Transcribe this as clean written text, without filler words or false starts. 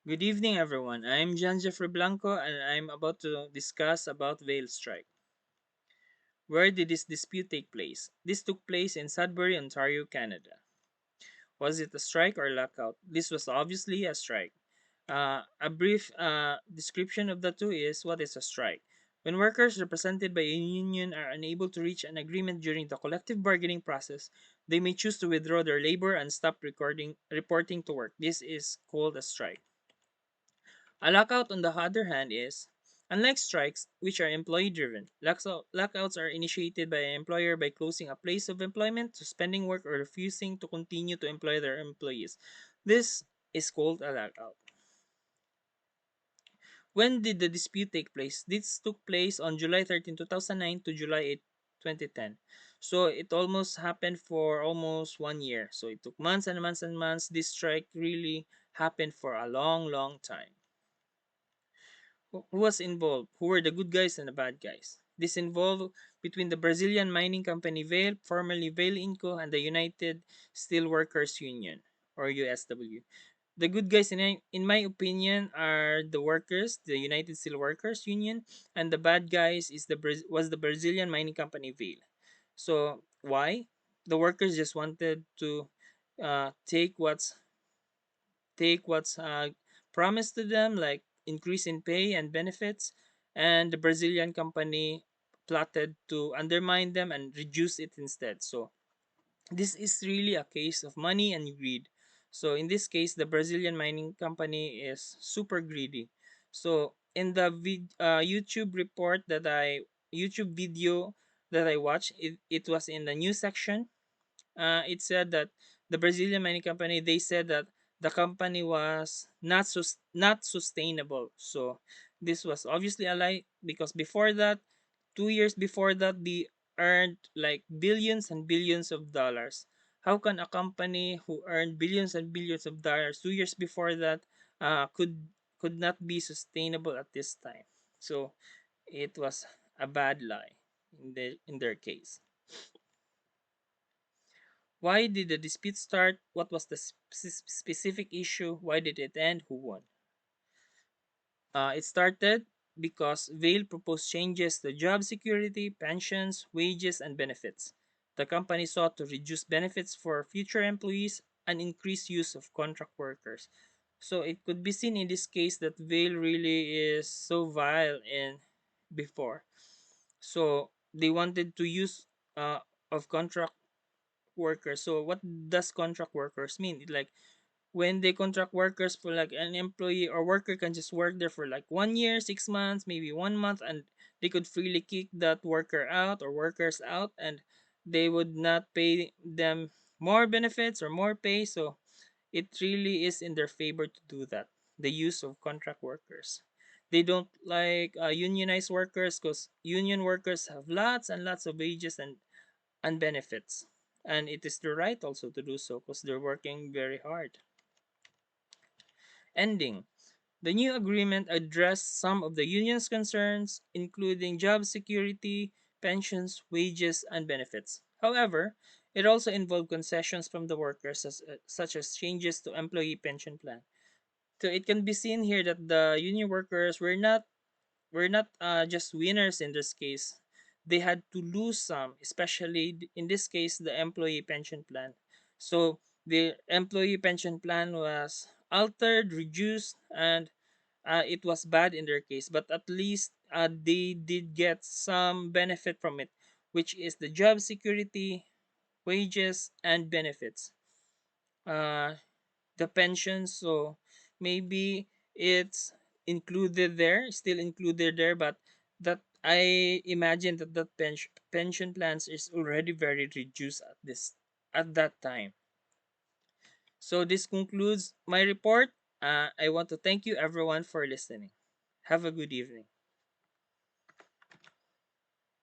Good evening, everyone. I'm John Jeffrey Blanco, and I'm about to discuss about Vale strike. Where did this dispute take place? This took place in Sudbury, Ontario, Canada. Was it a strike or lockout? This was obviously a strike. A brief description of the two is what is a strike. When workers represented by a union are unable to reach an agreement during the collective bargaining process, they may choose to withdraw their labor and stop reporting to work. This is called a strike. A lockout, on the other hand, is unlike strikes, which are employee driven. Lockouts are initiated by an employer by closing a place of employment, suspending work, or refusing to continue to employ their employees. This is called a lockout. When did the dispute take place? This took place on July 13, 2009 to July 8, 2010. So it almost happened for almost 1 year. So it took months and months and months. This strike really happened for a long, long time. Who was involved? Who were the good guys and the bad guys? This involved between the Brazilian mining company Vale, formerly Vale Inco, and the United Steelworkers Union, or USW. The good guys, in my opinion, are the workers, the United Steelworkers Union, and the bad guys was the Brazilian mining company Vale. So why? The workers just wanted to uh, take what's take what's promised to them, like increase in pay and benefits, and the Brazilian company plotted to undermine them and reduce it instead. So this is really a case of money and greed. So in this case, the Brazilian mining company is super greedy. So in the YouTube video that I watched, it was in the news section. It said that the Brazilian mining company, they said that the company was not sustainable. So this was obviously a lie, because before that, 2 years before that, they earned like billions and billions of dollars. How can a company who earned billions and billions of dollars 2 years before that could not be sustainable at this time? So it was a bad lie in their case. Why did the dispute start? What was the specific issue? Why did it end? Who won? It started because Vail proposed changes to job security, pensions, wages, and benefits. The company sought to reduce benefits for future employees and increase use of contract workers. So it could be seen in this case that Vail really is so vile in before. So they wanted to use of contract workers. So what does contract workers mean? Like when they contract workers for like an employee or worker can just work there for like 1 year, 6 months, maybe 1 month, and they could freely kick that worker out or workers out, and they would not pay them more benefits or more pay. So it really is in their favor to do that. The use of contract workers. They don't like unionized workers, because union workers have lots and lots of wages and benefits. And it is their right also to do so, because they're working very hard. Ending. The new agreement addressed some of the union's concerns, including job security, pensions, wages, and benefits. However, it also involved concessions from the workers, such as changes to employee pension plan. So it can be seen here that the union workers were not just winners in this case. They had to lose some, especially in this case, the employee pension plan. So the employee pension plan was altered, reduced, and it was bad in their case. But at least they did get some benefit from it, which is the job security, wages, and benefits. Uh, the pension, so maybe it's included there, still included there, but that I imagine that that pension plans is already very reduced at that time. So this concludes my report. I want to thank you everyone for listening. Have a good evening.